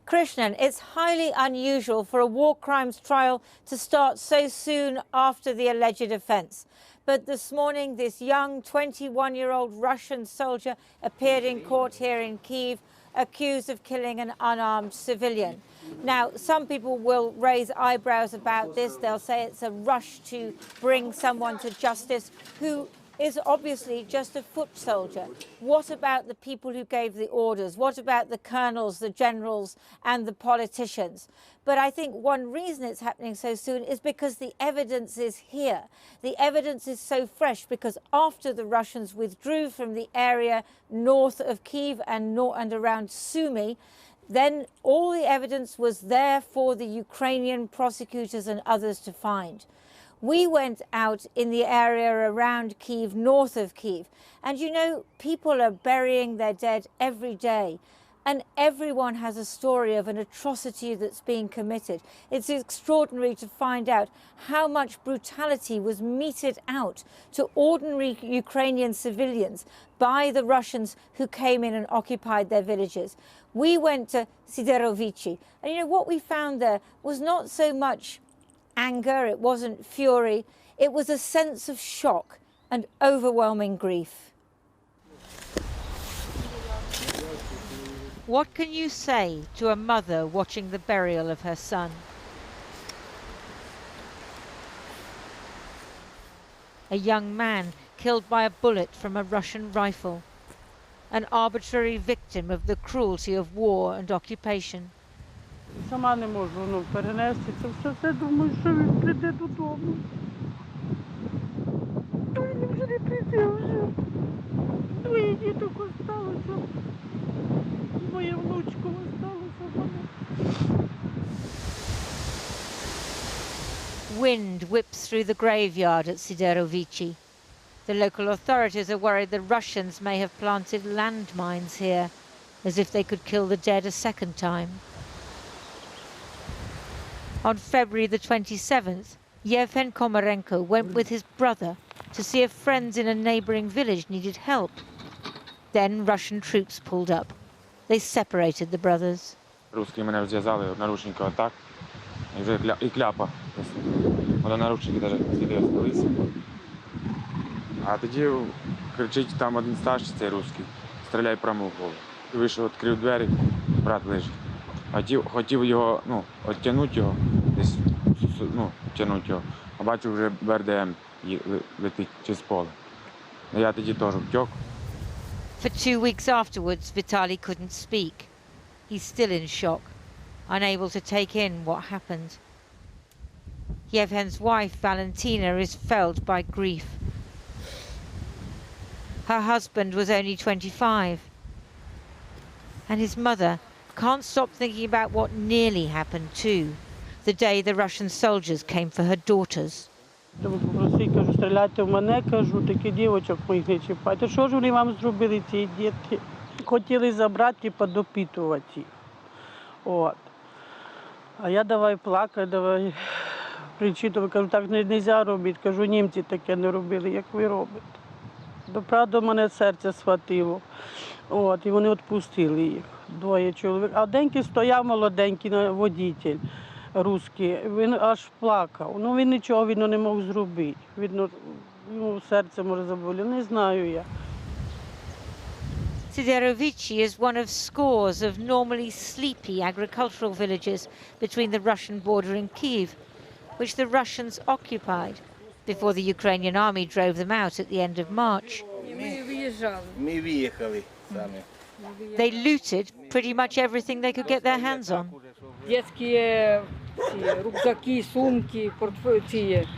Krishnan, it's highly unusual for a war crimes trial to start so soon after the alleged offence. But this morning, this young 21-year-old Russian soldier appeared in court here in Kyiv, accused of killing an unarmed civilian. Now, some people will raise eyebrows about this. They'll say it's a rush to bring someone to justice who is obviously just a foot soldier. What about the people who gave the orders? What about the colonels, the generals, and the politicians? But I think one reason it's happening so soon is because the evidence is here. The evidence is so fresh because after the Russians withdrew from the area north of Kyiv and around Sumy, then all the evidence was there for the Ukrainian prosecutors and others to find. We went out in the area around Kyiv, north of Kyiv, and you know, people are burying their dead every day, and everyone has a story of an atrocity that's being committed. It's extraordinary to find out how much brutality was meted out to ordinary Ukrainian civilians by the Russians who came in and occupied their villages. We went to Sydorovychi, and you know, what we found there was not so much anger, it wasn't fury, it was a sense of shock and overwhelming grief. What can you say to a mother watching the burial of her son? A young man killed by a bullet from a Russian rifle, an arbitrary victim of the cruelty of war and occupation. Сама не можу перенести це все, думаю, що він прийде додому. Він вже не прийде вже. Двоє діток осталося. Моя внучка осталося в мене. Wind whips through the graveyard at Sydorovychi. The local authorities are worried the Russians may have planted landmines here, as if they could kill the dead a second time. On February the 27th, Yevhen Komarenko went with his brother to see if friends in a neighbouring village needed help. Then Russian troops pulled up. They separated the brothers. Русські мене зв'язали наручники отак, і вже і кляпа. Вона наручники навіть сюди осталися. А тоді кричить там один старший, цей русський, стріляй прямо в голову. Вийшов, відкрив двері, брат лежить. Хотів його, відтягнути його, десь, тягнути його, а бачу, вже БРДМ летить через поле. Я тоді теж втік. For 2 weeks afterwards, Vitaly couldn't speak. He's still in shock, unable to take in what happened. Yevhen's wife, Valentina, is felled by grief. Her husband was only 25, and his mother can't stop thinking about what nearly happened too, the day the Russian soldiers came for her daughters. Попросив, кажу, стріляйте в мене, кажу, такі дівочок моїх не чіпайте. Що ж вони вам зробили, ці дітки? Хотіли забрати, допитувати їх. От. А я давай плакати, давай причитувати, кажу, так не можна робити. Кажу, німці таке не робили, як ви робите. Правда, мене серце схватило. От, і вони відпустили їх, двоє чоловік. А денький стояв молоденький водитель русський, він аж плакав. Він нічого, видно, не мог зробити. Видно, йому серце, може, заболіло, не знаю я. Sydorovychi is one of scores of normally sleepy agricultural villages between the Russian border and Kyiv, which the Russians occupied before the Ukrainian army drove them out at the end of March. They looted pretty much everything they could get their hands on. Детские рюкзаки, сумки, портфелі,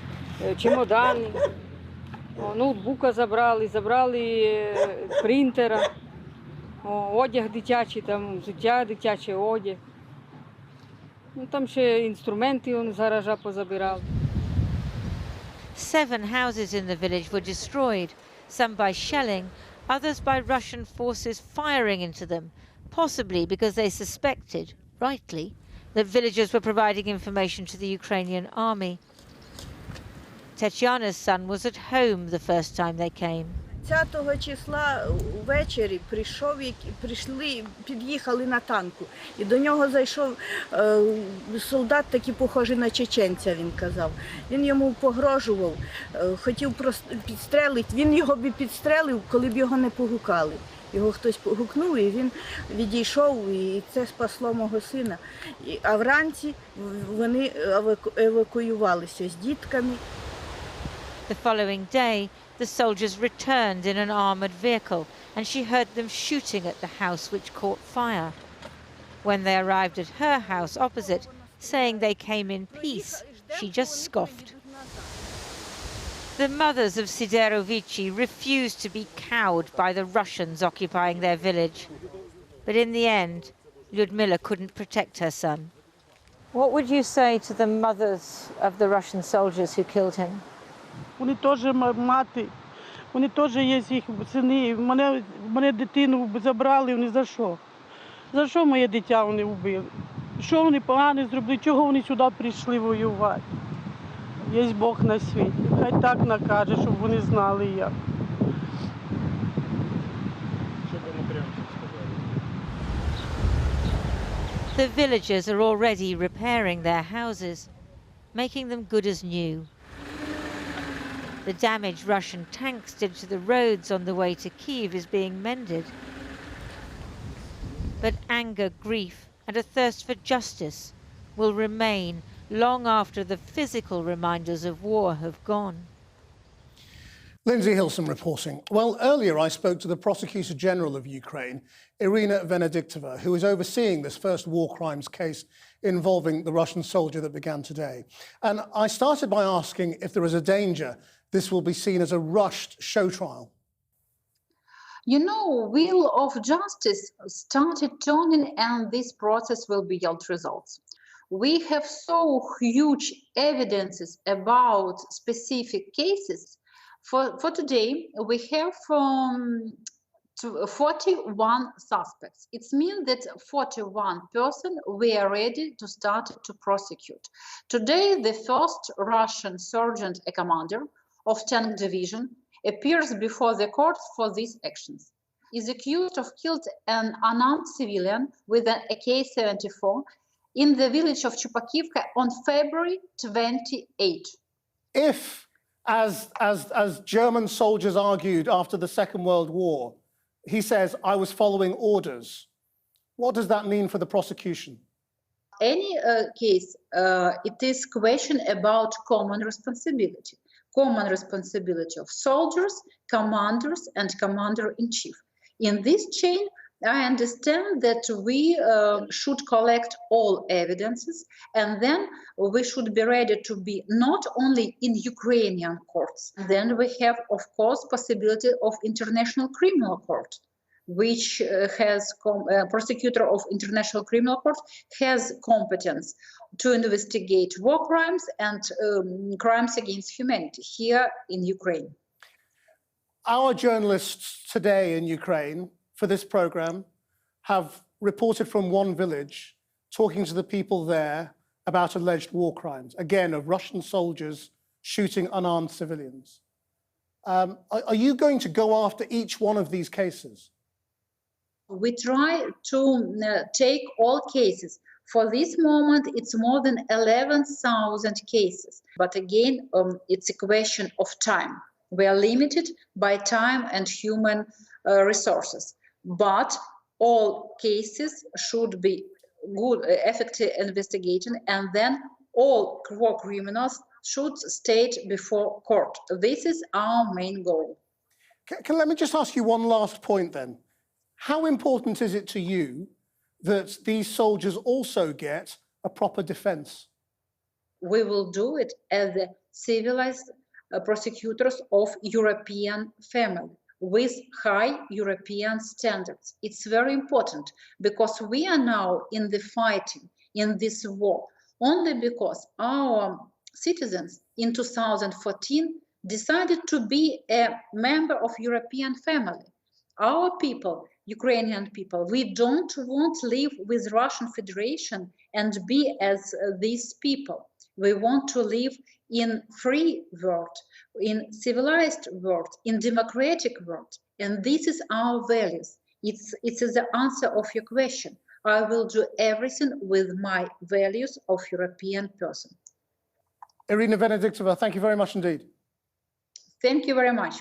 чемодани, ноутбука забрали принтера, одяг дитячий, там взуття дитяче, одяг. Там ще інструменти з гаража позабирали. 7 houses in the village were destroyed, some by shelling, others by Russian forces firing into them, possibly because they suspected, rightly, that villagers were providing information to the Ukrainian army. Tetiana's son was at home the first time they came. 20 числа ввечері під'їхали на танку. І до нього зайшов солдат, такий похожий на чеченця, він казав. Він йому погрожував, хотів підстрелити. Він його б підстрелив, коли б його не погукали. Його хтось погукнув, і він відійшов, і це спасло мого сина. А вранці вони евакуювалися з дітками. The following day, the soldiers returned in an armoured vehicle, and she heard them shooting at the house which caught fire. When they arrived at her house opposite, saying they came in peace, she just scoffed. The mothers of Sydorovychi refused to be cowed by the Russians occupying their village. But in the end, Lyudmila couldn't protect her son. What would you say to the mothers of the Russian soldiers who killed him? Вони теж мати, вони теж є їх сини. Мене дитину забрали, вони за що? За що моє дитя вони вбили? Що вони погано зробили? Чого вони сюди прийшли воювати? Є Бог на світі. Хай так накаже, щоб вони знали як. The villagers are already repairing their houses, making them good as new. The damage Russian tanks did to the roads on the way to Kyiv is being mended. But anger, grief, and a thirst for justice will remain long after the physical reminders of war have gone. Lindsay Hilson reporting. Well, earlier I spoke to the Prosecutor General of Ukraine, Irina Venediktova, who is overseeing this first war crimes case involving the Russian soldier that began today. And I started by asking if there is a danger this will be seen as a rushed show trial. You know, wheel of justice started turning and this process will yield results. We have so huge evidences about specific cases. For today, we have 41 suspects. It means that 41 persons were ready to start to prosecute. Today, the first Russian sergeant, a commander of tank division, appears before the court for these actions. Is accused of killed an unarmed civilian with an AK-74 in the village of Chupakivka on February 28. If, as German soldiers argued after the Second World War, he says, I was following orders, what does that mean for the prosecution? Any case, it is question about common responsibility of soldiers, commanders, and commander-in-chief. In this chain, I understand that we should collect all evidences, and then we should be ready to be not only in Ukrainian courts. Then we have, of course, possibility of International Criminal Court, which has prosecutor of International Criminal Court has competence to investigate war crimes and crimes against humanity here in Ukraine. Our journalists today in Ukraine for this program have reported from one village talking to the people there about alleged war crimes, again, of Russian soldiers shooting unarmed civilians. Are you going to go after each one of these cases? We try to take all cases. For this moment, it's more than 11,000 cases. But again, it's a question of time. We are limited by time and human resources. But all cases should be good, effective investigation, and then all war criminals should stay before court. This is our main goal. Let me just ask you one last point then. How important is it to you that these soldiers also get a proper defense? We will do it as the civilized prosecutors of European family with high European standards. It's very important because we are now in the fighting in this war only because our citizens in 2014 decided to be a member of European family. Our people Ukrainian people, we don't want to live with Russian Federation and be as these people. We want to live in free world, in civilized world, in democratic world. And this is our values. It is the answer of your question. I will do everything with my values of European person. Irina Venediktova, thank you very much indeed. Thank you very much.